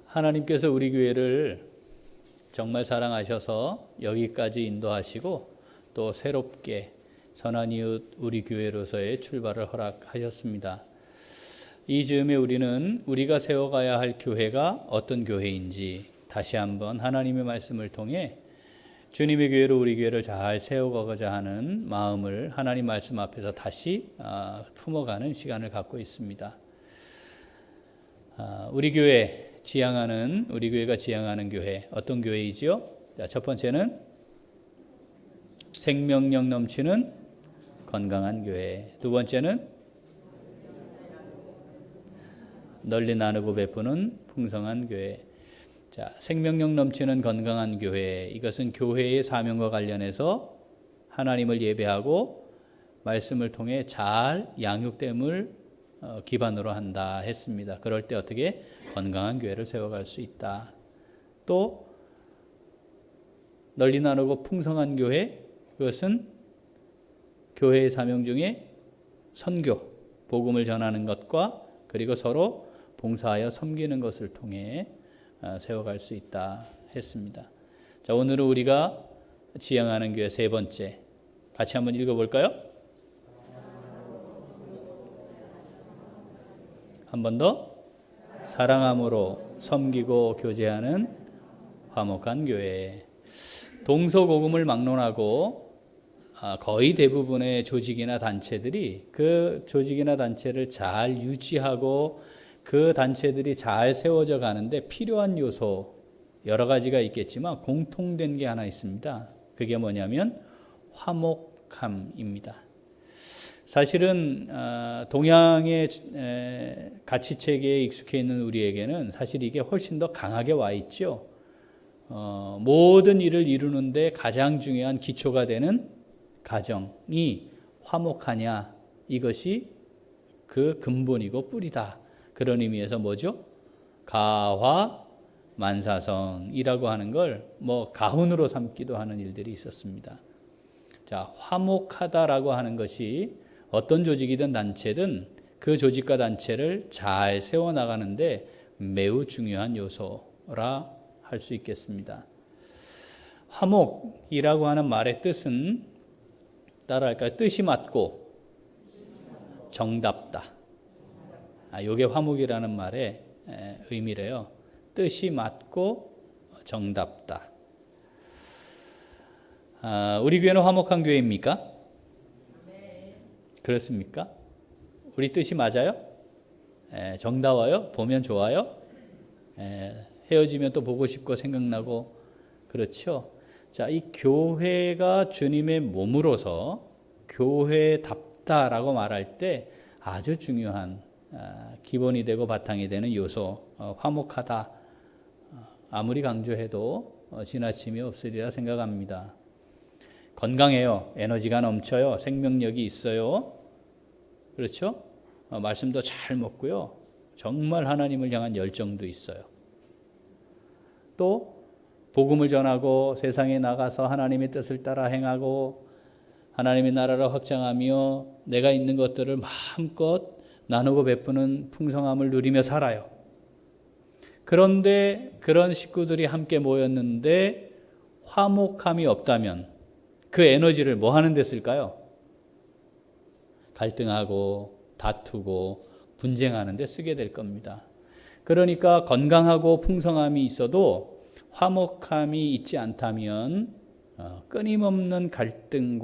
하나님께서 우리 교회를 정말 사랑하셔서 여기까지 인도하시고 또 새롭게 선한 이웃 우리 교회로서의 출발을 허락하셨습니다. 이 즈음에 우리는 우리가 세워가야 할 교회가 어떤 교회인지 다시 한번 하나님의 말씀을 통해 주님의 교회로 우리 교회를 잘 세워가고자 하는 마음을 하나님 말씀 앞에서 다시 품어가는 시간을 갖고 있습니다. 우리 교회가 지향하는 교회, 어떤 교회이지요? 첫 번째는 생명력 넘치는 건강한 교회. 두 번째는 널리 나누고 베푸는 풍성한 교회. 자, 생명력 넘치는 건강한 교회. 이것은 교회의 사명과 관련해서 하나님을 예배하고 말씀을 통해 잘 양육됨을 기반으로 한다 했습니다. 그럴 때 어떻게 건강한 교회를 세워갈 수 있다. 또 널리 나누고 풍성한 교회, 그것은 교회의 사명 중에 선교, 복음을 전하는 것과 그리고 서로 봉사하여 섬기는 것을 통해 세워갈 수 있다 했습니다. 자, 오늘은 우리가 지향하는 교회 세 번째, 같이 한번 읽어볼까요? 한 번 더. 사랑함으로 섬기고 교제하는 화목한 교회. 동서고금을 막론하고 거의 대부분의 조직이나 단체들이 그 조직이나 단체를 잘 유지하고 그 단체들이 잘 세워져 가는데 필요한 요소 여러 가지가 있겠지만 공통된 게 하나 있습니다. 그게 뭐냐면 화목함입니다. 사실은 동양의 가치체계에 익숙해 있는 우리에게는 사실 이게 훨씬 더 강하게 와 있죠. 모든 일을 이루는데 가장 중요한 기초가 되는 가정이 화목하냐, 이것이 그 근본이고 뿌리다. 그런 의미에서 뭐죠? 가화 만사성이라고 하는 걸 가훈으로 삼기도 하는 일들이 있었습니다. 자, 화목하다라고 하는 것이 어떤 조직이든 단체든 그 조직과 단체를 잘 세워나가는데 매우 중요한 요소라 할 수 있겠습니다. 화목이라고 하는 말의 뜻은 따라할까요? 뜻이 맞고 정답다. 이게 화목이라는 말의 의미래요. 뜻이 맞고 정답다. 우리 교회는 화목한 교회입니까? 그렇습니까? 우리 뜻이 맞아요? 정다워요? 보면 좋아요? 헤어지면 또 보고 싶고 생각나고 그렇죠? 자, 이 교회가 주님의 몸으로서 교회답다라고 말할 때 아주 중요한 기본이 되고 바탕이 되는 요소, 화목하다. 아무리 강조해도 지나침이 없으리라 생각합니다. 건강해요. 에너지가 넘쳐요. 생명력이 있어요. 그렇죠? 말씀도 잘 먹고요. 정말 하나님을 향한 열정도 있어요. 또 복음을 전하고 세상에 나가서 하나님의 뜻을 따라 행하고 하나님의 나라를 확장하며 내가 있는 것들을 마음껏 나누고 베푸는 풍성함을 누리며 살아요. 그런데 그런 식구들이 함께 모였는데 화목함이 없다면 그 에너지를 뭐 하는 데 쓸까요? 갈등하고 다투고 분쟁하는 데 쓰게 될 겁니다. 그러니까 건강하고 풍성함이 있어도 화목함이 있지 않다면 끊임없는 갈등,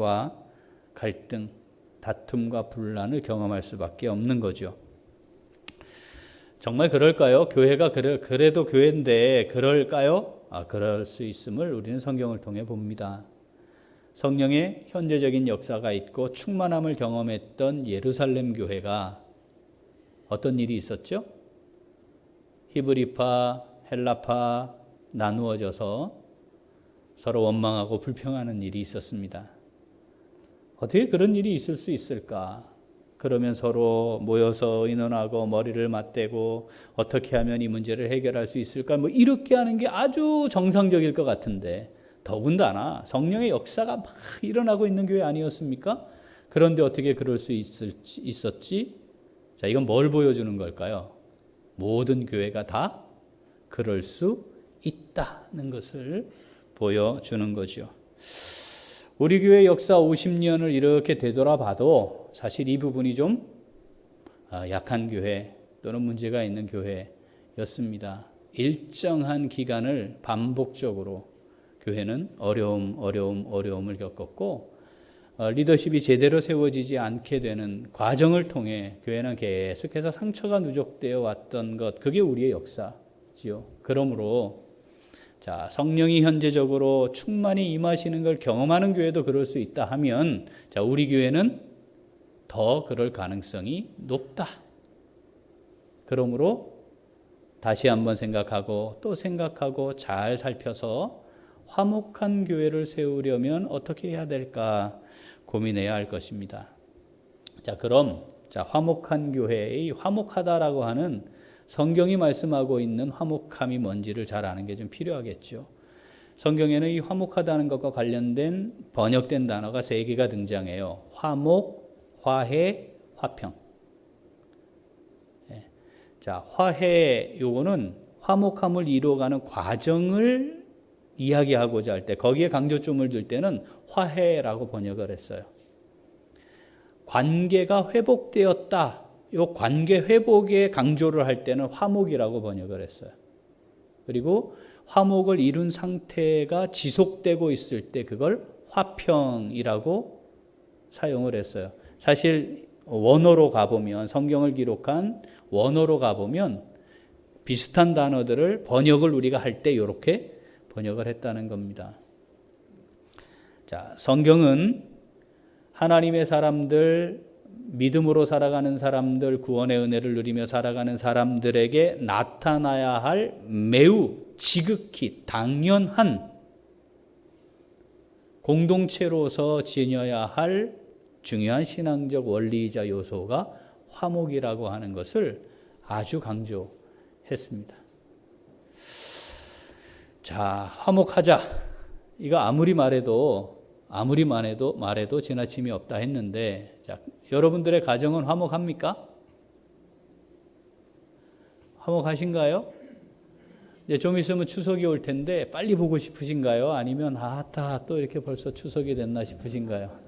다툼과 분란을 경험할 수밖에 없는 거죠. 정말 그럴까요? 교회가 그래도 교회인데 그럴까요? 그럴 수 있음을 우리는 성경을 통해 봅니다. 성령의 현재적인 역사가 있고 충만함을 경험했던 예루살렘 교회가 어떤 일이 있었죠? 히브리파, 헬라파 나누어져서 서로 원망하고 불평하는 일이 있었습니다. 어떻게 그런 일이 있을 수 있을까? 그러면 서로 모여서 의논하고 머리를 맞대고 어떻게 하면 이 문제를 해결할 수 있을까? 이렇게 하는 게 아주 정상적일 것 같은데 더군다나 성령의 역사가 막 일어나고 있는 교회 아니었습니까? 그런데 어떻게 그럴 수 있었지? 자, 이건 뭘 보여주는 걸까요? 모든 교회가 다 그럴 수 있다는 것을 보여주는 거죠. 우리 교회 역사 50년을 이렇게 되돌아봐도 사실 이 부분이 좀 약한 교회 또는 문제가 있는 교회였습니다. 일정한 기간을 반복적으로 교회는 어려움을 겪었고 리더십이 제대로 세워지지 않게 되는 과정을 통해 교회는 계속해서 상처가 누적되어 왔던 것, 그게 우리의 역사지요. 그러므로 자, 성령이 현재적으로 충만히 임하시는 걸 경험하는 교회도 그럴 수 있다 하면 자, 우리 교회는 더 그럴 가능성이 높다. 그러므로 다시 한번 생각하고 또 생각하고 잘 살펴서 화목한 교회를 세우려면 어떻게 해야 될까 고민해야 할 것입니다. 자, 그럼 화목한 교회의 화목하다라고 하는 성경이 말씀하고 있는 화목함이 뭔지를 잘 아는 게 좀 필요하겠죠. 성경에는 이 화목하다는 것과 관련된 번역된 단어가 3개가 등장해요. 화목, 화해, 화평. 자, 화해, 요거는 화목함을 이루어가는 과정을 이야기하고자 할 때, 거기에 강조점을 둘 때는 화해라고 번역을 했어요. 관계가 회복되었다. 이 관계 회복에 강조를 할 때는 화목이라고 번역을 했어요. 그리고 화목을 이룬 상태가 지속되고 있을 때 그걸 화평이라고 사용을 했어요. 사실 원어로 가보면, 성경을 기록한 원어로 가보면 비슷한 단어들을 번역을 우리가 할 때 이렇게 번역을 했다는 겁니다. 자, 성경은 하나님의 사람들, 믿음으로 살아가는 사람들, 구원의 은혜를 누리며 살아가는 사람들에게 나타나야 할 매우 지극히 당연한 공동체로서 지녀야 할 중요한 신앙적 원리이자 요소가 화목이라고 하는 것을 아주 강조했습니다. 자, 화목하자. 이거 아무리 말해도 지나침이 없다 했는데, 자, 여러분들의 가정은 화목합니까? 화목하신가요? 이제 좀 있으면 추석이 올 텐데 빨리 보고 싶으신가요? 아니면 또 이렇게 벌써 추석이 됐나 싶으신가요?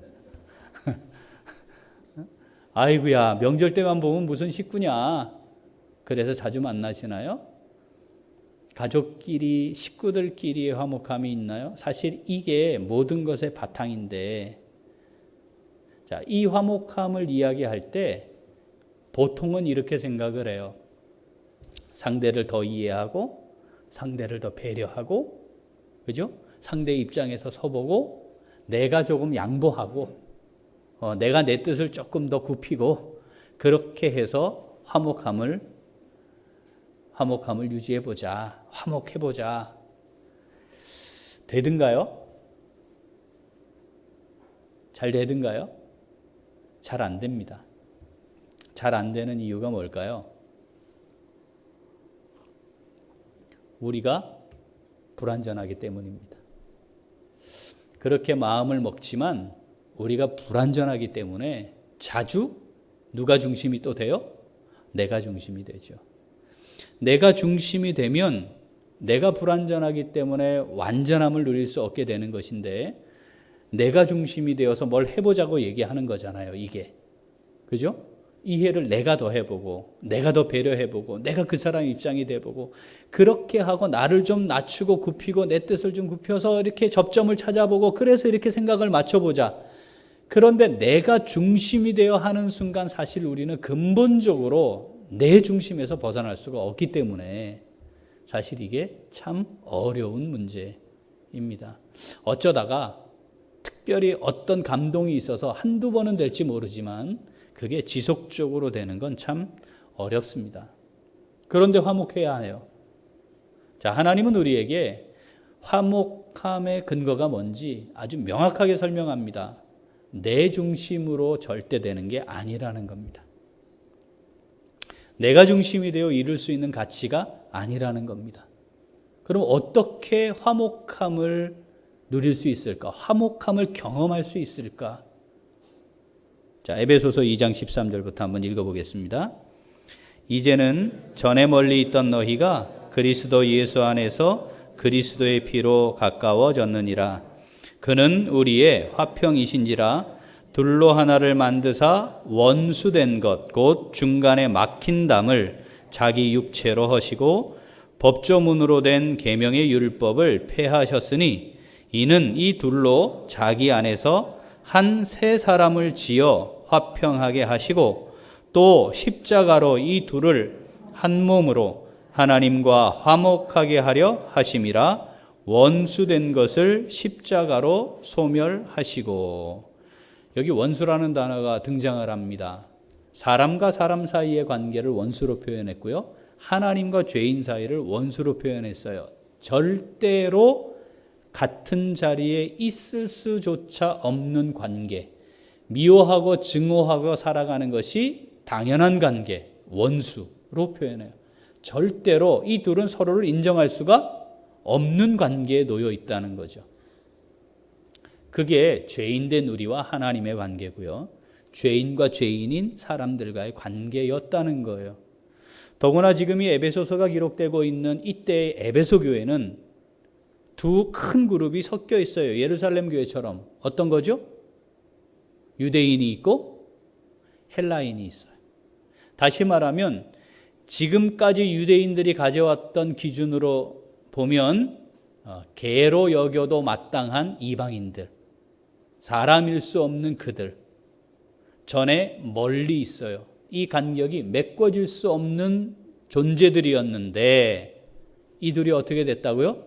아이고야, 명절 때만 보면 무슨 식구냐. 그래서 자주 만나시나요? 가족끼리, 식구들끼리의 화목함이 있나요? 사실 이게 모든 것의 바탕인데, 자, 이 화목함을 이야기할 때 보통은 이렇게 생각을 해요. 상대를 더 이해하고, 상대를 더 배려하고, 그죠? 상대 입장에서 서보고, 내가 조금 양보하고, 내가 내 뜻을 조금 더 굽히고, 그렇게 해서 화목함을 유지해보자. 화목해보자. 되든가요? 잘 되든가요? 잘 안 됩니다. 잘 안 되는 이유가 뭘까요? 우리가 불완전하기 때문입니다. 그렇게 마음을 먹지만 우리가 불완전하기 때문에 자주 누가 중심이 또 돼요? 내가 중심이 되죠. 내가 중심이 되면 내가 불완전하기 때문에 완전함을 누릴 수 없게 되는 것인데, 내가 중심이 되어서 뭘 해보자고 얘기하는 거잖아요, 이게. 그죠? 이해를 내가 더 해보고, 내가 더 배려해보고, 내가 그 사람 입장이 돼보고, 그렇게 하고 나를 좀 낮추고 굽히고 내 뜻을 좀 굽혀서 이렇게 접점을 찾아보고, 그래서 이렇게 생각을 맞춰보자. 그런데 내가 중심이 되어 하는 순간 사실 우리는 근본적으로 내 중심에서 벗어날 수가 없기 때문에 사실 이게 참 어려운 문제입니다. 어쩌다가 특별히 어떤 감동이 있어서 한두 번은 될지 모르지만 그게 지속적으로 되는 건 참 어렵습니다. 그런데 화목해야 해요. 자, 하나님은 우리에게 화목함의 근거가 뭔지 아주 명확하게 설명합니다. 내 중심으로 절대 되는 게 아니라는 겁니다. 내가 중심이 되어 이룰 수 있는 가치가 아니라는 겁니다. 그럼 어떻게 화목함을 누릴 수 있을까? 화목함을 경험할 수 있을까? 자, 에베소서 2장 13절부터 한번 읽어보겠습니다. 이제는 전에 멀리 있던 너희가 그리스도 예수 안에서 그리스도의 피로 가까워졌느니라. 그는 우리의 화평이신지라 둘로 하나를 만드사 원수된 것 곧 중간에 막힌 담을 자기 육체로 하시고 법조문으로 된 계명의 율법을 폐하셨으니 이는 이 둘로 자기 안에서 한 새 사람을 지어 화평하게 하시고 또 십자가로 이 둘을 한 몸으로 하나님과 화목하게 하려 하심이라. 원수된 것을 십자가로 소멸하시고. 여기 원수라는 단어가 등장을 합니다. 사람과 사람 사이의 관계를 원수로 표현했고요, 하나님과 죄인 사이를 원수로 표현했어요. 절대로 같은 자리에 있을 수조차 없는 관계, 미워하고 증오하고 살아가는 것이 당연한 관계, 원수로 표현해요. 절대로 이 둘은 서로를 인정할 수가 없는 관계에 놓여 있다는 거죠. 그게 죄인된 우리와 하나님의 관계고요, 죄인과 죄인인 사람들과의 관계였다는 거예요. 더구나 지금 이 에베소서가 기록되고 있는 이때의 에베소 교회는 두 큰 그룹이 섞여 있어요. 예루살렘 교회처럼. 어떤 거죠? 유대인이 있고 헬라인이 있어요. 다시 말하면 지금까지 유대인들이 가져왔던 기준으로 보면 개로 여겨도 마땅한 이방인들, 사람일 수 없는 그들, 전에 멀리 있어요. 이 간격이 메꿔질 수 없는 존재들이었는데 이들이 어떻게 됐다고요?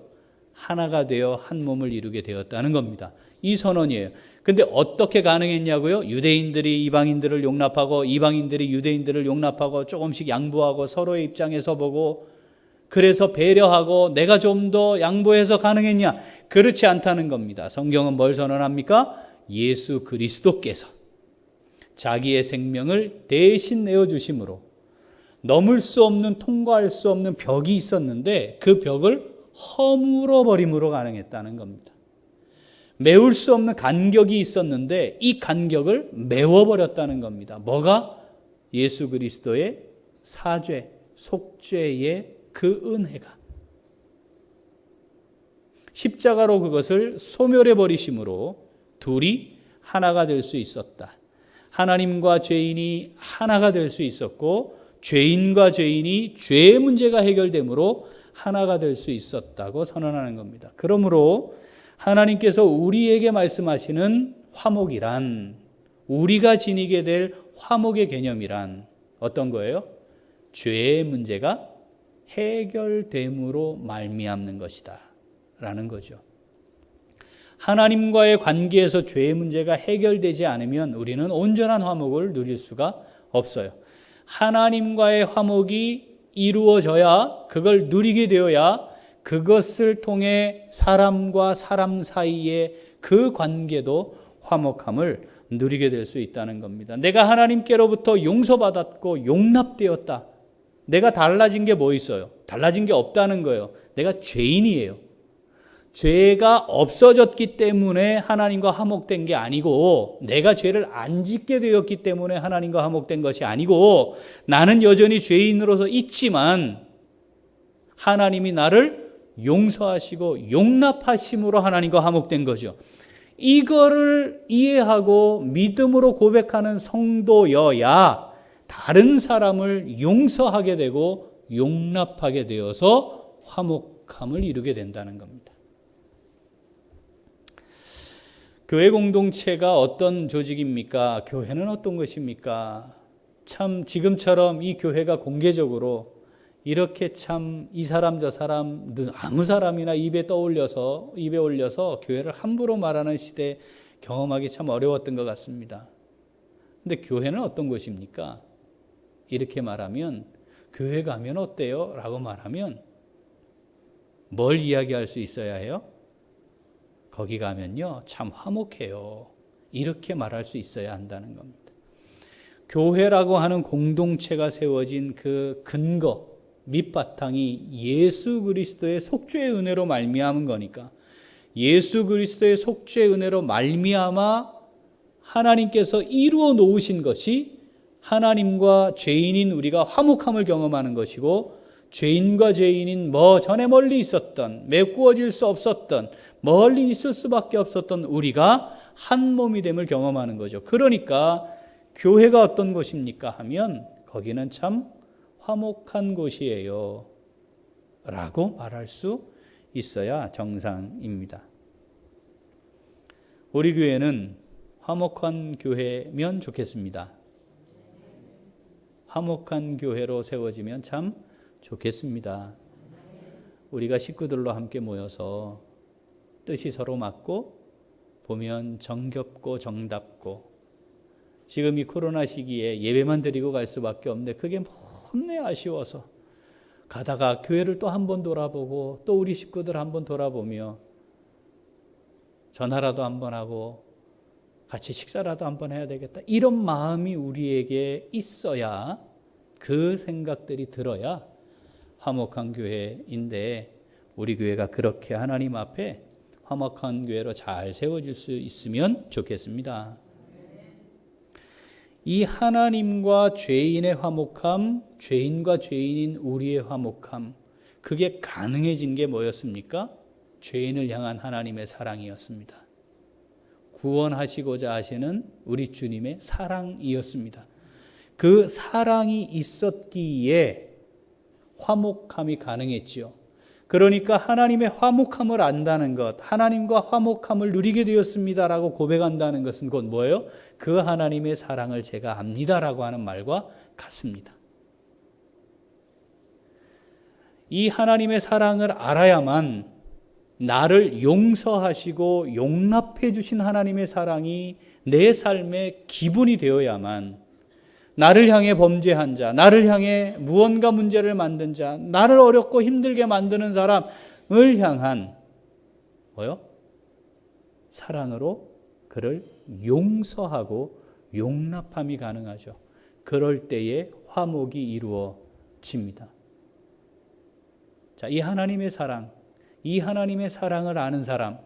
하나가 되어 한 몸을 이루게 되었다는 겁니다. 이 선언이에요. 근데 어떻게 가능했냐고요? 유대인들이 이방인들을 용납하고 이방인들이 유대인들을 용납하고 조금씩 양보하고 서로의 입장에 서보고 그래서 배려하고 내가 좀 더 양보해서 가능했냐? 그렇지 않다는 겁니다. 성경은 뭘 선언합니까? 예수 그리스도께서 자기의 생명을 대신 내어주심으로 넘을 수 없는, 통과할 수 없는 벽이 있었는데 그 벽을 허물어 버림으로 가능했다는 겁니다. 메울 수 없는 간격이 있었는데 이 간격을 메워버렸다는 겁니다. 뭐가? 예수 그리스도의 사죄, 속죄의 그 은혜가 십자가로 그것을 소멸해 버리심으로 둘이 하나가 될 수 있었다. 하나님과 죄인이 하나가 될 수 있었고 죄인과 죄인이 죄의 문제가 해결되므로 하나가 될 수 있었다고 선언하는 겁니다. 그러므로 하나님께서 우리에게 말씀하시는 화목이란, 우리가 지니게 될 화목의 개념이란 어떤 거예요? 죄의 문제가 해결됨으로 말미암는 것이다 라는 거죠. 하나님과의 관계에서 죄의 문제가 해결되지 않으면 우리는 온전한 화목을 누릴 수가 없어요. 하나님과의 화목이 이루어져야, 그걸 누리게 되어야 그것을 통해 사람과 사람 사이의 그 관계도 화목함을 누리게 될 수 있다는 겁니다. 내가 하나님께로부터 용서받았고 용납되었다. 내가 달라진 게 뭐 있어요? 달라진 게 없다는 거예요. 내가 죄인이에요. 죄가 없어졌기 때문에 하나님과 화목된 게 아니고, 내가 죄를 안 짓게 되었기 때문에 하나님과 화목된 것이 아니고, 나는 여전히 죄인으로서 있지만 하나님이 나를 용서하시고 용납하심으로 하나님과 화목된 거죠. 이거를 이해하고 믿음으로 고백하는 성도여야 다른 사람을 용서하게 되고 용납하게 되어서 화목함을 이루게 된다는 겁니다. 교회 공동체가 어떤 조직입니까? 교회는 어떤 것입니까? 참 지금처럼 이 교회가 공개적으로 이렇게 참 이 사람 저 사람 아무 사람이나 입에 올려서 교회를 함부로 말하는 시대 경험하기 참 어려웠던 것 같습니다. 근데 교회는 어떤 곳입니까? 이렇게 말하면, 교회 가면 어때요? 라고 말하면 뭘 이야기할 수 있어야 해요? 거기 가면요 참 화목해요. 이렇게 말할 수 있어야 한다는 겁니다. 교회라고 하는 공동체가 세워진 그 근거, 밑바탕이 예수 그리스도의 속죄의 은혜로 말미암은 거니까, 예수 그리스도의 속죄의 은혜로 말미암아 하나님께서 이루어 놓으신 것이 하나님과 죄인인 우리가 화목함을 경험하는 것이고, 죄인과 죄인인 전에 멀리 있었던, 메꾸어질 수 없었던, 멀리 있을 수밖에 없었던 우리가 한 몸이 됨을 경험하는 거죠. 그러니까 교회가 어떤 곳입니까 하면 거기는 참 화목한 곳이에요 라고 말할 수 있어야 정상입니다. 우리 교회는 화목한 교회면 좋겠습니다. 화목한 교회로 세워지면 참 좋겠습니다. 우리가 식구들로 함께 모여서 뜻이 서로 맞고 보면 정겹고 정답고, 지금 이 코로나 시기에 예배만 드리고 갈 수밖에 없는데 그게 못내 아쉬워서 가다가 교회를 또 한 번 돌아보고 또 우리 식구들 한 번 돌아보며 전화라도 한 번 하고 같이 식사라도 한 번 해야 되겠다, 이런 마음이 우리에게 있어야, 그 생각들이 들어야 화목한 교회인데, 우리 교회가 그렇게 하나님 앞에 화목한 교회로 잘 세워질 수 있으면 좋겠습니다. 이 하나님과 죄인의 화목함, 죄인과 죄인인 우리의 화목함, 그게 가능해진 게 뭐였습니까? 죄인을 향한 하나님의 사랑이었습니다. 구원하시고자 하시는 우리 주님의 사랑이었습니다. 그 사랑이 있었기에 화목함이 가능했지요. 그러니까 하나님의 화목함을 안다는 것, 하나님과 화목함을 누리게 되었습니다라고 고백한다는 것은 곧 뭐예요? 그 하나님의 사랑을 제가 압니다라고 하는 말과 같습니다. 이 하나님의 사랑을 알아야만 나를 용서하시고 용납해 주신 하나님의 사랑이 내 삶의 기본이 되어야만, 나를 향해 범죄한 자, 나를 향해 무언가 문제를 만든 자, 나를 어렵고 힘들게 만드는 사람을 향한 사랑으로 그를 용서하고 용납함이 가능하죠. 그럴 때에 화목이 이루어집니다. 자, 이 하나님의 사랑, 이 하나님의 사랑을 아는 사람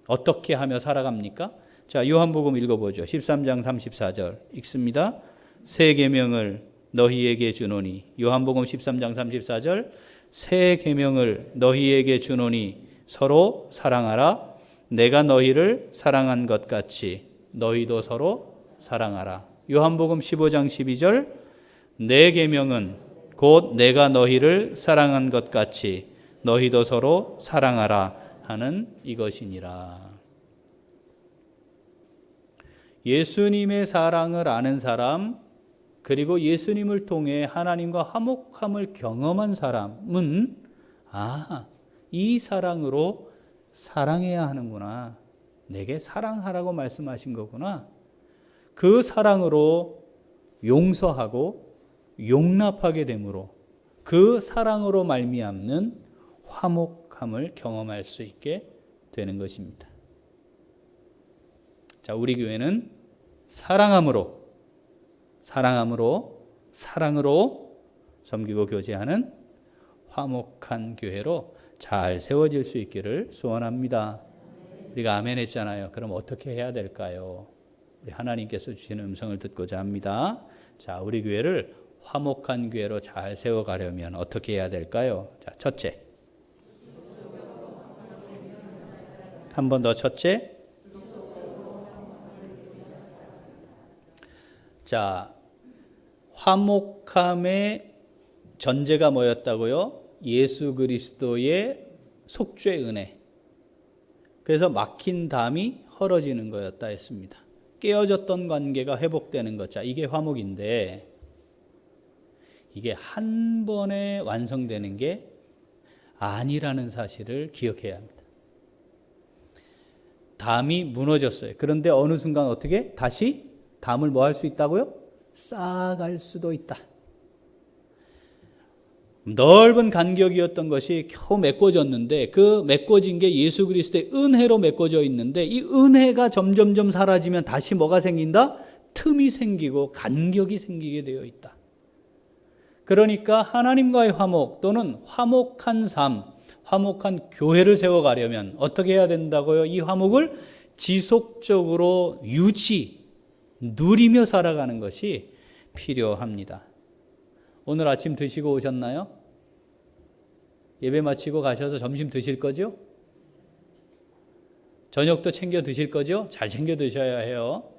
어떻게 하며 살아갑니까? 자, 요한복음 읽어보죠. 13장 34절 읽습니다. 새 계명을 너희에게 주노니, 요한복음 13장 34절, 새 계명을 너희에게 주노니 서로 사랑하라. 내가 너희를 사랑한 것 같이 너희도 서로 사랑하라. 요한복음 15장 12절, 내 계명은 곧 내가 너희를 사랑한 것 같이 너희도 서로 사랑하라 하는 이것이니라. 예수님의 사랑을 아는 사람, 그리고 예수님을 통해 하나님과 화목함을 경험한 사람은 이 사랑으로 사랑해야 하는구나, 내게 사랑하라고 말씀하신 거구나, 그 사랑으로 용서하고 용납하게 되므로 그 사랑으로 말미암는 화목함을 경험할 수 있게 되는 것입니다. 자, 우리 교회는 사랑으로 섬기고 교제하는 화목한 교회로 잘 세워질 수 있기를 소원합니다. 우리가 아멘 했잖아요. 그럼 어떻게 해야 될까요? 우리 하나님께서 주시는 음성을 듣고자 합니다. 자, 우리 교회를 화목한 교회로 잘 세워가려면 어떻게 해야 될까요? 자, 첫째, 한 번 더 첫째. 자, 화목함의 전제가 뭐였다고요? 예수 그리스도의 속죄 은혜. 그래서 막힌 담이 헐어지는 거였다 했습니다. 깨어졌던 관계가 회복되는 것. 자, 이게 화목인데 이게 한 번에 완성되는 게 아니라는 사실을 기억해야 합니다. 담이 무너졌어요. 그런데 어느 순간 어떻게 다시 담을 뭐 할 수 있다고요? 쌓아갈 수도 있다. 넓은 간격이었던 것이 겨우 메꿔졌는데, 그 메꿔진 게 예수 그리스도의 은혜로 메꿔져 있는데, 이 은혜가 점점점 사라지면 다시 뭐가 생긴다? 틈이 생기고 간격이 생기게 되어 있다. 그러니까 하나님과의 화목 또는 화목한 삶, 화목한 교회를 세워가려면 어떻게 해야 된다고요? 이 화목을 지속적으로 누리며 살아가는 것이 필요합니다. 오늘 아침 드시고 오셨나요? 예배 마치고 가셔서 점심 드실 거죠? 저녁도 챙겨 드실 거죠? 잘 챙겨 드셔야 해요.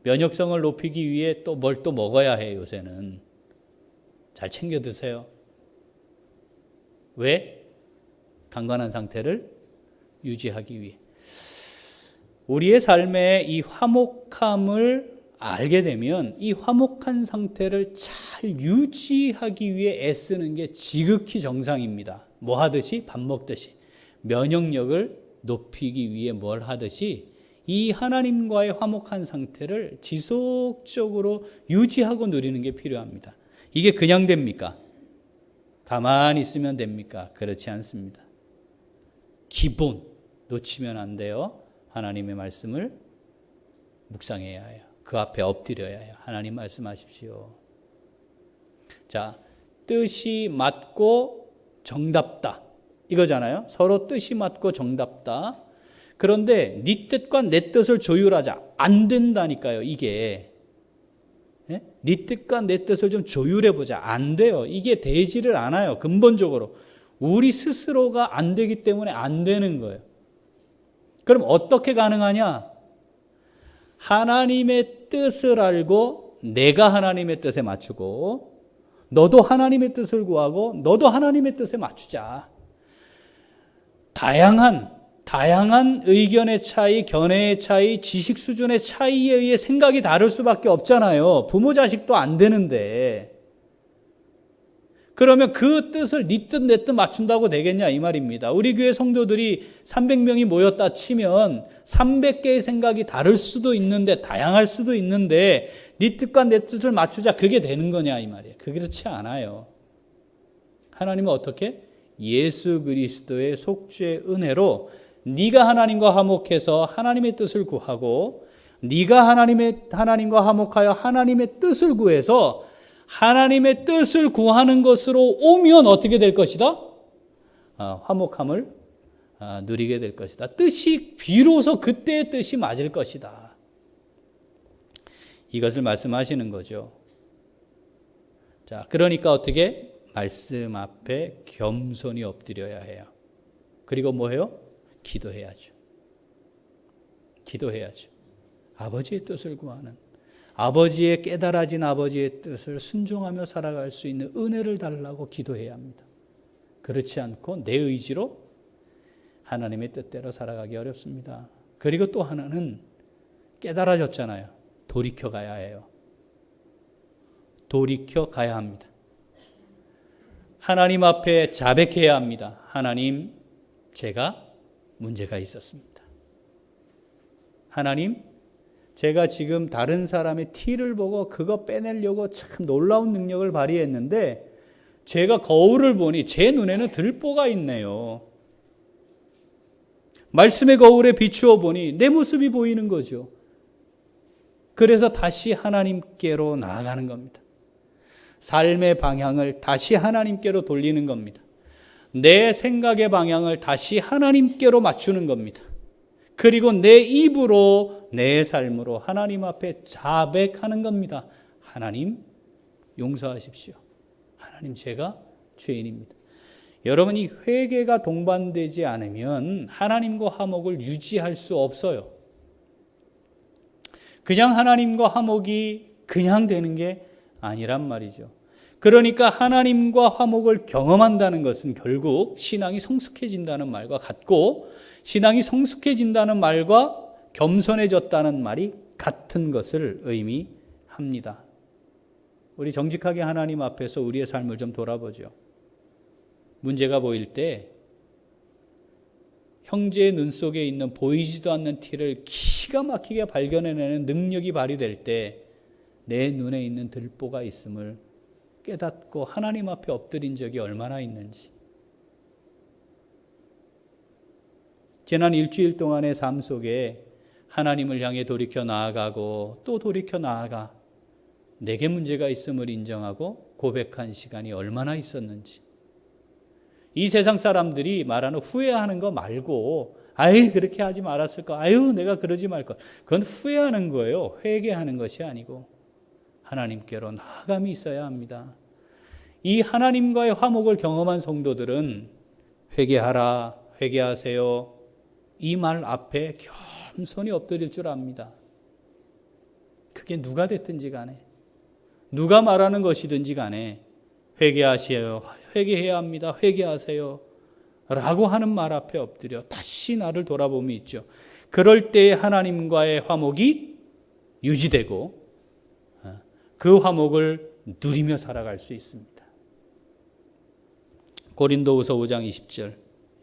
면역성을 높이기 위해 또 뭘 또 먹어야 해요, 요새는. 잘 챙겨 드세요. 왜? 강건한 상태를 유지하기 위해. 우리의 삶에 이 화목함을 알게 되면 이 화목한 상태를 잘 유지하기 위해 애쓰는 게 지극히 정상입니다. 뭐 하듯이? 밥 먹듯이. 면역력을 높이기 위해 뭘 하듯이 이 하나님과의 화목한 상태를 지속적으로 유지하고 누리는 게 필요합니다. 이게 그냥 됩니까? 가만히 있으면 됩니까? 그렇지 않습니다. 기본 놓치면 안 돼요. 하나님의 말씀을 묵상해야 해요. 그 앞에 엎드려야 해요. 하나님 말씀하십시오. 자, 뜻이 맞고 정답다. 이거잖아요. 서로 뜻이 맞고 정답다. 그런데 네 뜻과 내 뜻을 조율하자. 안 된다니까요, 이게. 네? 네 뜻과 내 뜻을 좀 조율해보자. 안 돼요. 이게 되지를 않아요. 근본적으로. 우리 스스로가 안 되기 때문에 안 되는 거예요. 그럼 어떻게 가능하냐? 하나님의 뜻을 알고 내가 하나님의 뜻에 맞추고 너도 하나님의 뜻을 구하고 너도 하나님의 뜻에 맞추자. 다양한 의견의 차이, 견해의 차이, 지식 수준의 차이에 의해 생각이 다를 수밖에 없잖아요. 부모 자식도 안 되는데. 그러면 그 뜻을 네 뜻 내 뜻 맞춘다고 되겠냐 이 말입니다. 우리 교회 성도들이 300명이 모였다 치면 300개의 생각이 다를 수도 있는데 다양할 수도 있는데 네 뜻과 내 뜻을 맞추자 그게 되는 거냐 이 말이에요. 그렇지 않아요. 하나님은 어떻게? 예수 그리스도의 속죄의 은혜로 네가 하나님과 화목해서 하나님의 뜻을 구하고 네가 하나님과 화목하여 하나님의 뜻을 구해서 하나님의 뜻을 구하는 것으로 오면 어떻게 될 것이다? 화목함을 누리게 될 것이다. 뜻이 비로소 그때의 뜻이 맞을 것이다. 이것을 말씀하시는 거죠. 자, 그러니까 어떻게? 말씀 앞에 겸손히 엎드려야 해요. 그리고 뭐해요? 기도해야죠. 기도해야죠. 아버지의 뜻을 구하는, 아버지의 깨달아진 아버지의 뜻을 순종하며 살아갈 수 있는 은혜를 달라고 기도해야 합니다. 그렇지 않고 내 의지로 하나님의 뜻대로 살아가기 어렵습니다. 그리고 또 하나는 깨달아졌잖아요. 돌이켜 가야 해요. 돌이켜 가야 합니다. 하나님 앞에 자백해야 합니다. 하나님, 제가 문제가 있었습니다. 하나님, 제가 지금 다른 사람의 티를 보고 그거 빼내려고 참 놀라운 능력을 발휘했는데 제가 거울을 보니 제 눈에는 들보가 있네요. 말씀의 거울에 비추어 보니 내 모습이 보이는 거죠. 그래서 다시 하나님께로 나아가는 겁니다. 삶의 방향을 다시 하나님께로 돌리는 겁니다. 내 생각의 방향을 다시 하나님께로 맞추는 겁니다. 그리고 내 입으로 내 삶으로 하나님 앞에 자백하는 겁니다. 하나님 용서하십시오. 하나님 제가 죄인입니다. 여러분이 회개가 동반되지 않으면 하나님과 화목을 유지할 수 없어요. 그냥 하나님과 화목이 그냥 되는 게 아니란 말이죠. 그러니까 하나님과 화목을 경험한다는 것은 결국 신앙이 성숙해진다는 말과 같고 신앙이 성숙해진다는 말과 겸손해졌다는 말이 같은 것을 의미합니다. 우리 정직하게 하나님 앞에서 우리의 삶을 좀 돌아보죠. 문제가 보일 때 형제의 눈 속에 있는 보이지도 않는 티를 기가 막히게 발견해내는 능력이 발휘될 때 내 눈에 있는 들보가 있음을 깨닫고 하나님 앞에 엎드린 적이 얼마나 있는지. 지난 일주일 동안의 삶 속에 하나님을 향해 돌이켜 나아가고 또 돌이켜 나아가 내게 문제가 있음을 인정하고 고백한 시간이 얼마나 있었는지. 이 세상 사람들이 말하는 후회하는 거 말고 아유 그렇게 하지 말았을까, 아유 내가 그러지 말걸, 그건 후회하는 거예요. 회개하는 것이 아니고 하나님께로 나아감이 있어야 합니다. 이 하나님과의 화목을 경험한 성도들은 회개하라, 회개하세요, 이 말 앞에 겸손히 엎드릴 줄 압니다. 그게 누가 됐든지 간에, 누가 말하는 것이든지 간에 회개하세요, 회개해야 합니다, 회개하세요 라고 하는 말 앞에 엎드려 다시 나를 돌아봄이 있죠. 그럴 때 하나님과의 화목이 유지되고 그 화목을 누리며 살아갈 수 있습니다. 고린도후서 5장 20절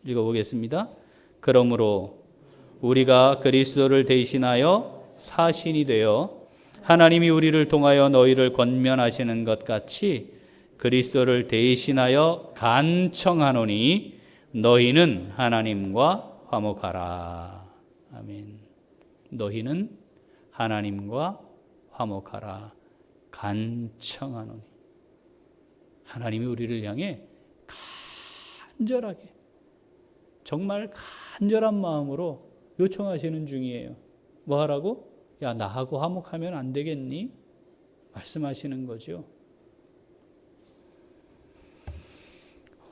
읽어보겠습니다. 그러므로 우리가 그리스도를 대신하여 사신이 되어 하나님이 우리를 통하여 너희를 권면하시는 것 같이 그리스도를 대신하여 간청하노니 너희는 하나님과 화목하라. 아멘. 너희는 하나님과 화목하라. 간청하노니. 하나님이 우리를 향해 간절하게, 정말 간절한 마음으로 요청하시는 중이에요. 뭐 하라고? 야, 나하고 화목하면 안 되겠니? 말씀하시는 거죠.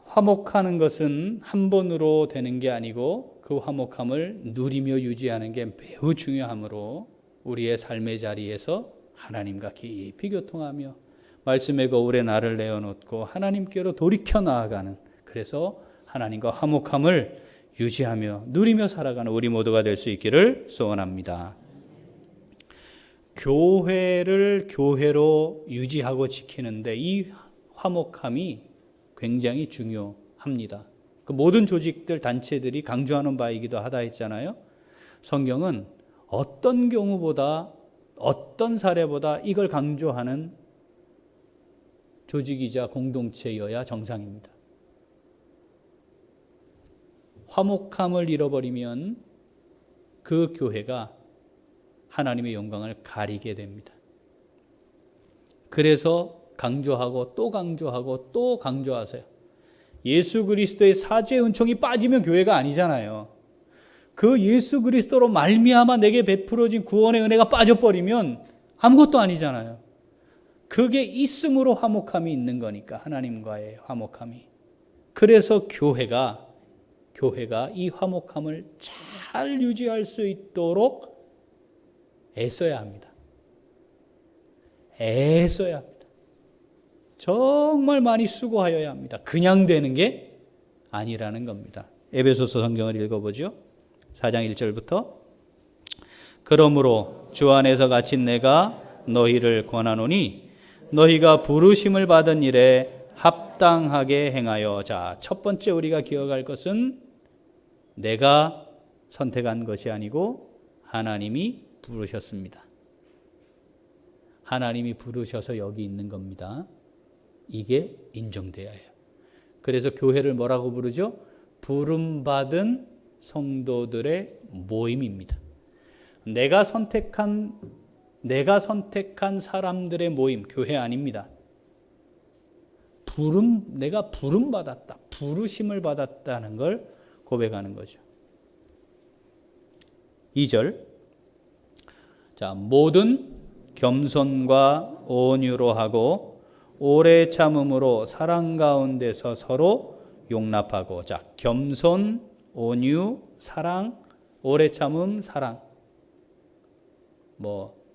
화목하는 것은 한 번으로 되는 게 아니고 그 화목함을 누리며 유지하는 게 매우 중요하므로 우리의 삶의 자리에서 하나님과 깊이 교통하며 말씀의 거울에 나를 내어놓고 하나님께로 돌이켜 나아가는, 그래서 하나님과 화목함을 유지하며 누리며 살아가는 우리 모두가 될 수 있기를 소원합니다. 교회를 교회로 유지하고 지키는데 이 화목함이 굉장히 중요합니다. 그 모든 조직들, 단체들이 강조하는 바이기도 하다 했잖아요. 성경은 어떤 경우보다, 어떤 사례보다 이걸 강조하는 조직이자 공동체여야 정상입니다. 화목함을 잃어버리면 그 교회가 하나님의 영광을 가리게 됩니다. 그래서 강조하고 또 강조하고 또 강조하세요. 예수 그리스도의 사죄의 은총이 빠지면 교회가 아니잖아요. 그 예수 그리스도로 말미암아 내게 베풀어진 구원의 은혜가 빠져버리면 아무것도 아니잖아요. 그게 있음으로 화목함이 있는 거니까, 하나님과의 화목함이. 그래서 교회가 이 화목함을 잘 유지할 수 있도록 애써야 합니다. 애써야 합니다. 정말 많이 수고하여야 합니다. 그냥 되는 게 아니라는 겁니다. 에베소서 성경을 읽어보죠. 4장 1절부터 그러므로 주 안에서 갇힌 내가 너희를 권하노니 너희가 부르심을 받은 일에 합당하게 행하여. 자, 첫 번째 우리가 기억할 것은 내가 선택한 것이 아니고 하나님이 부르셨습니다. 하나님이 부르셔서 여기 있는 겁니다. 이게 인정돼야 해요. 그래서 교회를 뭐라고 부르죠? 부름받은 성도들의 모임입니다. 내가 선택한 사람들의 모임, 교회 아닙니다. 내가 부름받았다, 부르심을 받았다는 걸 고백하는 거죠. 2절. 자, 모든 겸손과 온유로 하고 오래 참음으로 사랑 가운데서 서로 용납하고. 자, 겸손, 온유, 사랑, 오래 참음, 사랑.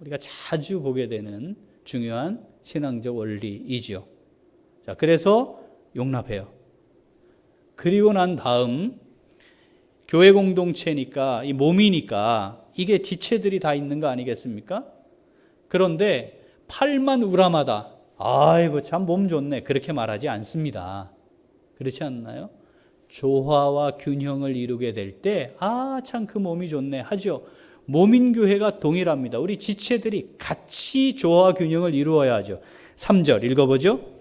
우리가 자주 보게 되는 중요한 신앙적 원리이죠. 자, 그래서 용납해요. 그리고 난 다음 교회 공동체니까, 이 몸이니까 이게 지체들이 다 있는 거 아니겠습니까? 그런데 팔만 우람하다, 아이고 참 몸 좋네, 그렇게 말하지 않습니다. 그렇지 않나요? 조화와 균형을 이루게 될 때 참 그 몸이 좋네 하죠. 몸인 교회가 동일합니다. 우리 지체들이 같이 조화와 균형을 이루어야 하죠. 3절 읽어보죠.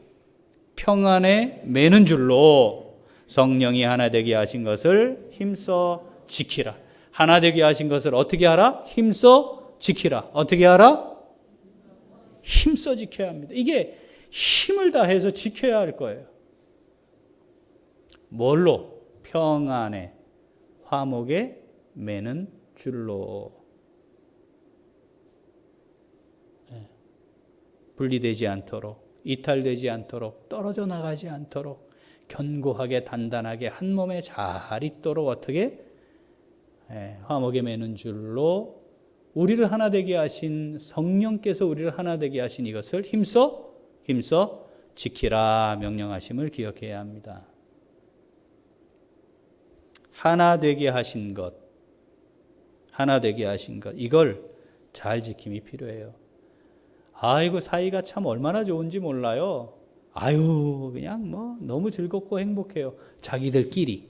평안에 매는 줄로 성령이 하나 되게 하신 것을 힘써 지키라. 하나 되게 하신 것을 어떻게 하라? 힘써 지키라. 어떻게 하라? 힘써 지켜야 합니다. 이게 힘을 다해서 지켜야 할 거예요. 뭘로? 평안에, 화목에 매는 줄로. 분리되지 않도록 이탈되지 않도록, 떨어져 나가지 않도록 견고하게 단단하게 한 몸에 잘 있도록 어떻게 화목에 매는 줄로 우리를 하나 되게 하신 성령께서 우리를 하나 되게 하신 이것을 힘써 지키라 명령하심을 기억해야 합니다. 하나 되게 하신 것, 이걸 잘 지킴이 필요해요. 아이고, 사이가 참 얼마나 좋은지 몰라요. 아유, 그냥 뭐 너무 즐겁고 행복해요. 자기들끼리.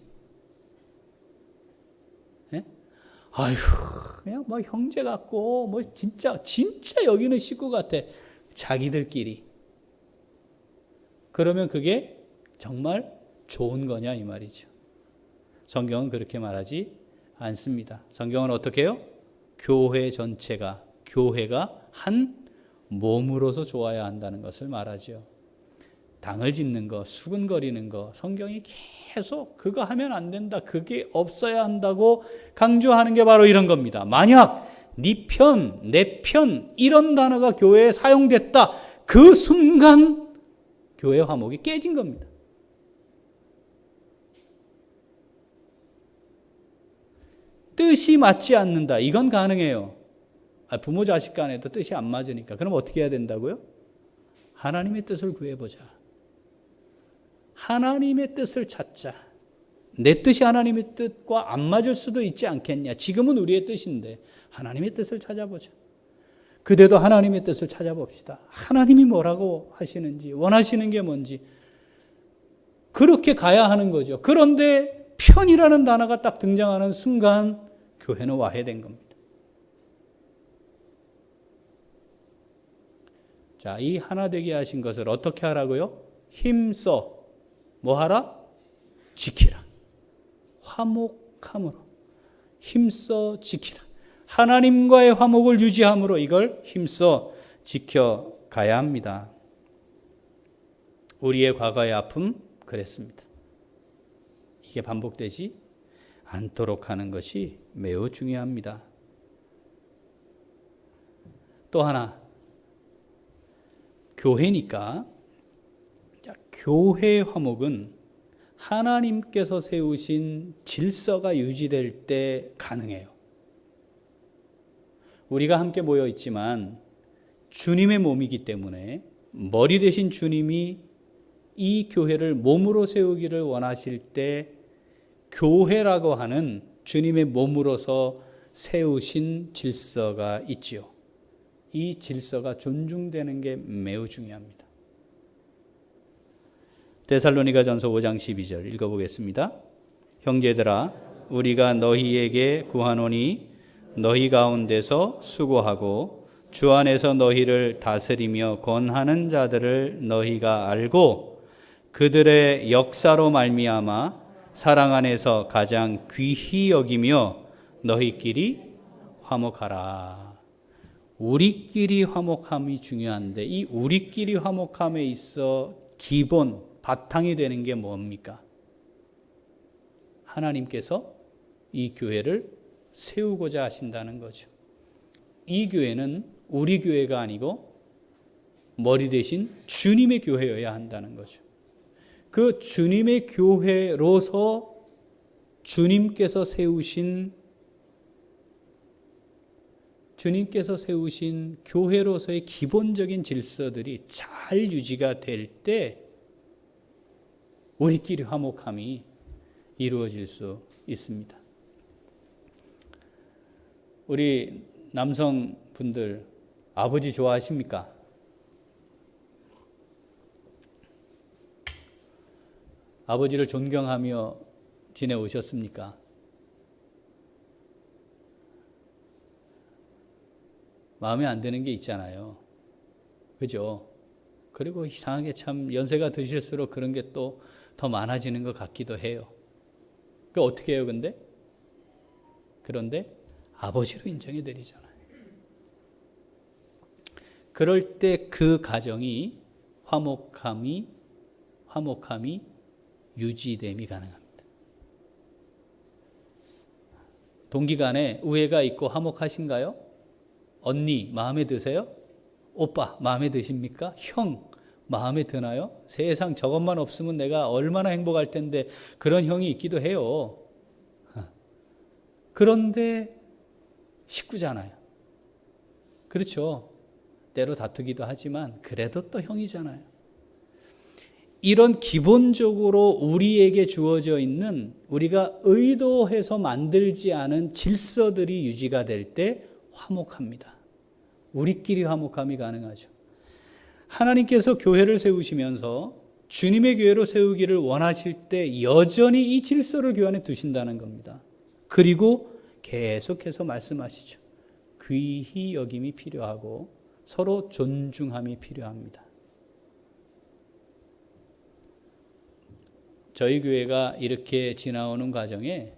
예? 아유, 그냥 뭐 형제 같고 뭐 진짜 여기는 식구 같아. 자기들끼리. 그러면 그게 정말 좋은 거냐 이 말이죠. 성경은 그렇게 말하지 않습니다. 성경은 어떻게 해요? 교회가 한 몸으로서 좋아야 한다는 것을 말하죠. 당을 짓는 거, 수근거리는 거, 성경이 계속 그거 하면 안 된다, 그게 없어야 한다고 강조하는 게 바로 이런 겁니다. 만약 네 편, 내 편 이런 단어가 교회에 사용됐다, 그 순간 교회 화목이 깨진 겁니다. 뜻이 맞지 않는다, 이건 가능해요. 부모 자식 간에도 뜻이 안 맞으니까. 그럼 어떻게 해야 된다고요? 하나님의 뜻을 구해보자. 하나님의 뜻을 찾자. 내 뜻이 하나님의 뜻과 안 맞을 수도 있지 않겠냐. 지금은 우리의 뜻인데 하나님의 뜻을 찾아보자. 그대도 하나님의 뜻을 찾아봅시다. 하나님이 뭐라고 하시는지, 원하시는 게 뭔지. 그렇게 가야 하는 거죠. 그런데 편이라는 단어가 딱 등장하는 순간 교회는 와해된 겁니다. 자, 이 하나 되게 하신 것을 어떻게 하라고요? 힘써 뭐 하라? 지키라. 화목함으로 힘써 지키라. 하나님과의 화목을 유지함으로 이걸 힘써 지켜가야 합니다. 우리의 과거의 아픔 그랬습니다. 이게 반복되지 않도록 하는 것이 매우 중요합니다. 또 하나, 교회니까 교회 화목은 하나님께서 세우신 질서가 유지될 때 가능해요. 우리가 함께 모여 있지만 주님의 몸이기 때문에 머리 되신 주님이 이 교회를 몸으로 세우기를 원하실 때 교회라고 하는 주님의 몸으로서 세우신 질서가 있지요. 이 질서가 존중되는 게 매우 중요합니다. 데살로니가전서 5장 12절 읽어보겠습니다. 형제들아, 우리가 너희에게 구하노니 너희 가운데서 수고하고 주 안에서 너희를 다스리며 권하는 자들을 너희가 알고 그들의 역사로 말미암아 사랑 안에서 가장 귀히 여기며 너희끼리 화목하라. 우리끼리 화목함이 중요한데 이 우리끼리 화목함에 있어 기본 바탕이 되는 게 뭡니까? 하나님께서 이 교회를 세우고자 하신다는 거죠. 이 교회는 우리 교회가 아니고 머리 대신 주님의 교회여야 한다는 거죠. 그 주님의 교회로서 주님께서 세우신 교회로서의 기본적인 질서들이 잘 유지가 될 때 우리끼리 화목함이 이루어질 수 있습니다. 우리 남성분들 아버지 좋아하십니까? 아버지를 존경하며 지내오셨습니까? 마음에 안 드는 게 있잖아요. 그죠? 그리고 이상하게 참 연세가 드실수록 그런 게 또 더 많아지는 것 같기도 해요. 그 어떻게 해요, 근데? 그런데 아버지로 인정해 드리잖아요. 그럴 때 그 가정이 화목함이 유지됨이 가능합니다. 동기 간에 우애가 있고 화목하신가요? 언니 마음에 드세요? 오빠 마음에 드십니까? 형 마음에 드나요? 세상 저것만 없으면 내가 얼마나 행복할 텐데 그런 형이 있기도 해요. 그런데 식구잖아요. 그렇죠. 때로 다투기도 하지만 그래도 또 형이잖아요. 이런 기본적으로 우리에게 주어져 있는 우리가 의도해서 만들지 않은 질서들이 유지가 될 때 화목합니다. 우리끼리 화목함이 가능하죠. 하나님께서 교회를 세우시면서 주님의 교회로 세우기를 원하실 때 여전히 이 질서를 교회 안에 두신다는 겁니다. 그리고 계속해서 말씀하시죠. 귀히 여김이 필요하고 서로 존중함이 필요합니다. 저희 교회가 이렇게 지나오는 과정에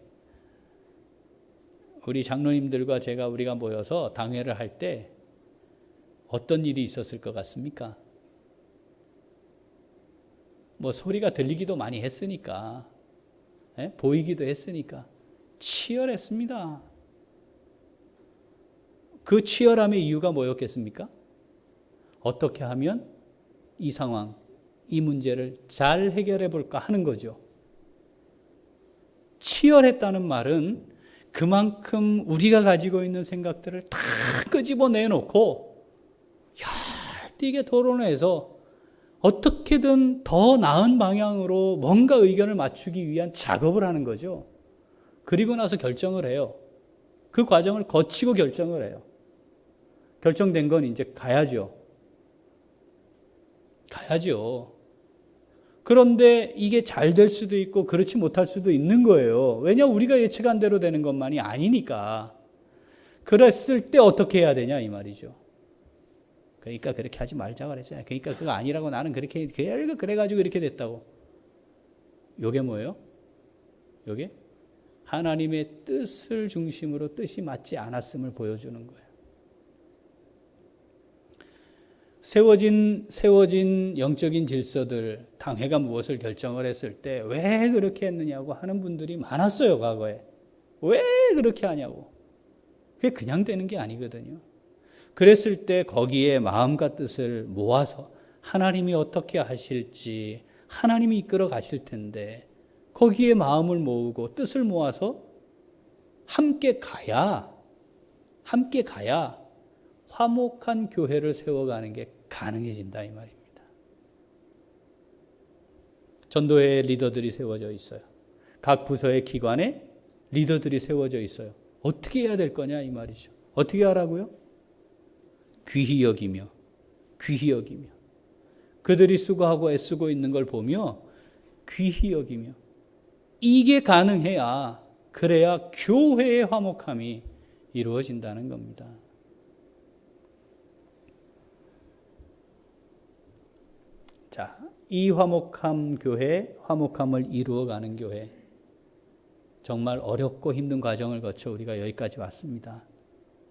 우리 장로님들과 우리가 모여서 당회를 할 때 어떤 일이 있었을 것 같습니까? 뭐 소리가 들리기도 많이 했으니까, 보이기도 했으니까 치열했습니다. 그 치열함의 이유가 뭐였겠습니까? 어떻게 하면 이 상황, 이 문제를 잘 해결해 볼까 하는 거죠. 치열했다는 말은 그만큼 우리가 가지고 있는 생각들을 다 끄집어내놓고 열띠게 토론해서 어떻게든 더 나은 방향으로 뭔가 의견을 맞추기 위한 작업을 하는 거죠. 그리고 나서 결정을 해요. 그 과정을 거치고 결정을 해요. 결정된 건 이제 가야죠. 그런데 이게 잘 될 수도 있고 그렇지 못할 수도 있는 거예요. 왜냐? 우리가 예측한 대로 되는 것만이 아니니까. 그랬을 때 어떻게 해야 되냐 이 말이죠. 그러니까 그렇게 하지 말자 그랬잖아요. 그러니까 그거 아니라고 나는 그렇게 그래가지고 이렇게 됐다고. 요게 뭐예요? 요게 하나님의 뜻을 중심으로 뜻이 맞지 않았음을 보여주는 거예요. 세워진 영적인 질서들, 당회가 무엇을 결정을 했을 때 왜 그렇게 했느냐고 하는 분들이 많았어요, 과거에. 왜 그렇게 하냐고. 그게 그냥 되는 게 아니거든요. 그랬을 때 거기에 마음과 뜻을 모아서 하나님이 어떻게 하실지 하나님이 이끌어 가실 텐데 거기에 마음을 모으고 뜻을 모아서 함께 가야 화목한 교회를 세워가는 게 가능해진다 이 말입니다. 전도회 리더들이 세워져 있어요. 각 부서의 기관에 리더들이 세워져 있어요. 어떻게 해야 될 거냐 이 말이죠. 어떻게 하라고요? 귀히 여기며 그들이 수고하고 애쓰고 있는 걸 보며 귀히 여기며 이게 가능해야 그래야 교회의 화목함이 이루어진다는 겁니다. 자, 이 화목함 교회, 화목함을 이루어가는 교회 정말 어렵고 힘든 과정을 거쳐 우리가 여기까지 왔습니다.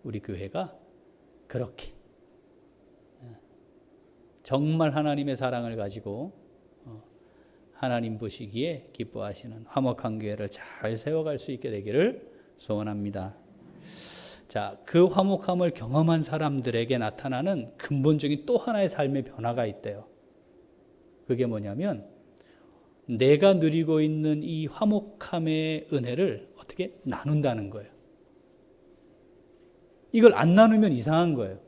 우리 교회가 그렇게 정말 하나님의 사랑을 가지고 하나님 보시기에 기뻐하시는 화목한 교회를 잘 세워갈 수 있게 되기를 소원합니다. 자, 그 화목함을 경험한 사람들에게 나타나는 근본적인 또 하나의 삶의 변화가 있대요. 그게 뭐냐면 내가 누리고 있는 이 화목함의 은혜를 어떻게 나눈다는 거예요. 이걸 안 나누면 이상한 거예요.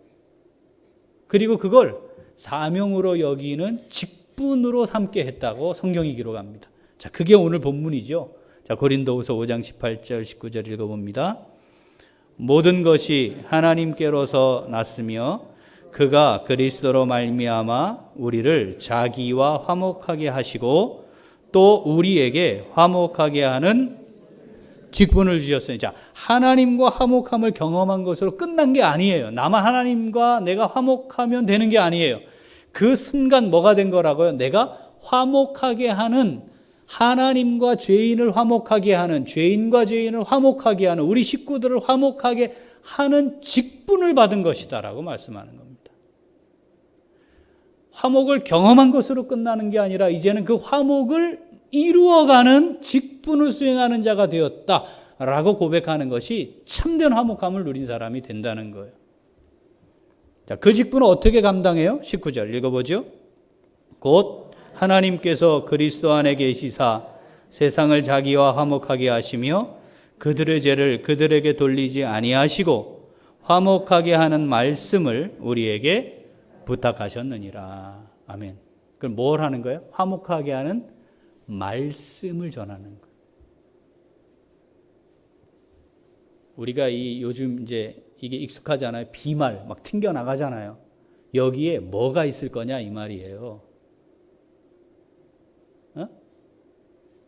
그리고 그걸 사명으로 여기는 직분으로 삼게 했다고 성경이 기록합니다. 자, 그게 오늘 본문이죠. 자, 고린도후서 5장 18절 19절 읽어봅니다. 모든 것이 하나님께로서 났으며 그가 그리스도로 말미암아 우리를 자기와 화목하게 하시고 또 우리에게 화목하게 하는 직분을 주셨어요. 자, 하나님과 화목함을 경험한 것으로 끝난 게 아니에요. 나만 하나님과 내가 화목하면 되는 게 아니에요. 그 순간 뭐가 된 거라고요? 내가 화목하게 하는 하나님과 죄인을 화목하게 하는 죄인과 죄인을 화목하게 하는 우리 식구들을 화목하게 하는 직분을 받은 것이다라고 말씀하는 겁니다. 화목을 경험한 것으로 끝나는 게 아니라 이제는 그 화목을 이루어가는 직분을 수행하는 자가 되었다라고 고백하는 것이 참된 화목함을 누린 사람이 된다는 거예요. 자, 그 직분을 어떻게 감당해요? 19절 읽어보죠. 곧 하나님께서 그리스도 안에 계시사 세상을 자기와 화목하게 하시며 그들의 죄를 그들에게 돌리지 아니하시고 화목하게 하는 말씀을 우리에게 부탁하셨느니라. 아멘. 그럼 뭘 하는 거예요? 화목하게 하는 말씀을 전하는 거예요. 우리가 요즘 이제 이게 익숙하잖아요. 비말 막 튕겨 나가잖아요. 여기에 뭐가 있을 거냐 이 말이에요.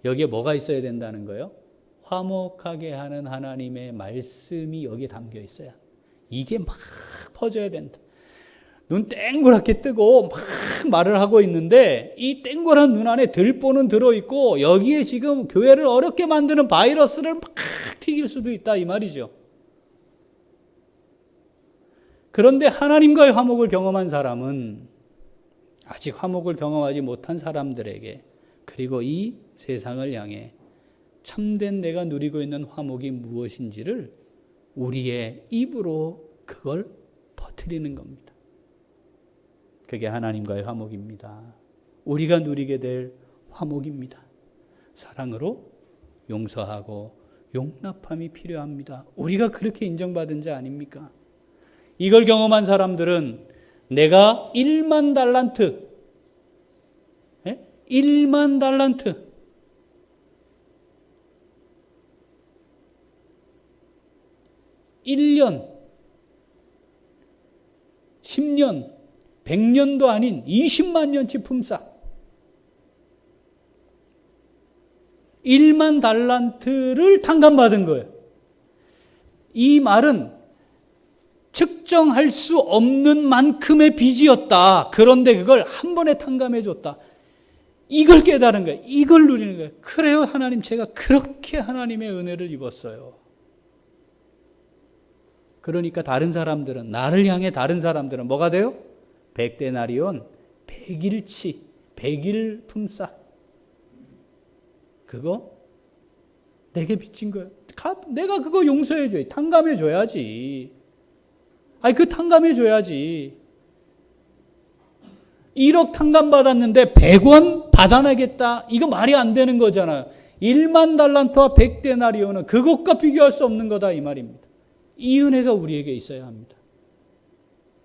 여기에 뭐가 있어야 된다는 거예요? 화목하게 하는 하나님의 말씀이 여기에 담겨 있어야. 이게 막 퍼져야 된다. 눈 땡그랗게 뜨고 막 말을 하고 있는데 이 땡그란 눈 안에 들보는 들어있고 여기에 지금 교회를 어렵게 만드는 바이러스를 막 튀길 수도 있다 이 말이죠. 그런데 하나님과의 화목을 경험한 사람은 아직 화목을 경험하지 못한 사람들에게 그리고 이 세상을 향해 참된 내가 누리고 있는 화목이 무엇인지를 우리의 입으로 그걸 퍼뜨리는 겁니다. 그게 하나님과의 화목입니다. 우리가 누리게 될 화목입니다. 사랑으로 용서하고 용납함이 필요합니다. 우리가 그렇게 인정받은 자 아닙니까? 이걸 경험한 사람들은 내가 1만 달란트 1만 달란트 1년 10년 100년도 아닌 20만 년치 품삯 1만 달란트를 탕감받은 거예요. 이 말은 측정할 수 없는 만큼의 빚이었다. 그런데 그걸 한 번에 탕감해 줬다. 이걸 깨달은 거예요. 이걸 누리는 거예요. 그래요, 하나님, 제가 그렇게 하나님의 은혜를 입었어요. 그러니까 다른 사람들은, 나를 향해 다른 사람들은 뭐가 돼요? 100데나리온, 100일치, 100일 품삯. 그거 내게 빚진 거예요. 내가 그거 용서해줘야지. 탕감해줘야지. 아니, 그 탕감해줘야지. 1억 탕감받았는데 100원 받아내겠다. 이거 말이 안 되는 거잖아요. 1만 달란트와 100데나리온은 그것과 비교할 수 없는 거다 이 말입니다. 이 은혜가 우리에게 있어야 합니다.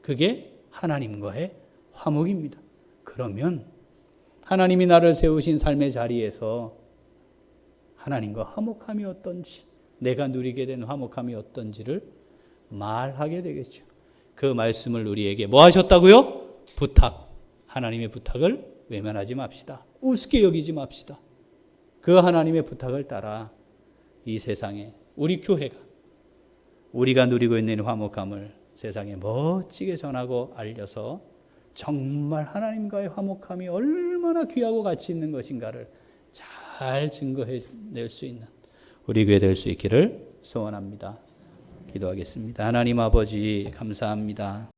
그게 하나님과의 화목입니다. 그러면 하나님이 나를 세우신 삶의 자리에서 하나님과 화목함이 어떤지, 내가 누리게 된 화목함이 어떤지를 말하게 되겠죠. 그 말씀을 우리에게 뭐 하셨다고요? 부탁. 하나님의 부탁을 외면하지 맙시다. 우습게 여기지 맙시다. 그 하나님의 부탁을 따라 이 세상에 우리 교회가 우리가 누리고 있는 화목함을 세상에 멋지게 전하고 알려서 정말 하나님과의 화목함이 얼마나 귀하고 가치 있는 것인가를 잘 증거해낼 수 있는 우리 교회 될 수 있기를 소원합니다. 기도하겠습니다. 하나님 아버지 감사합니다.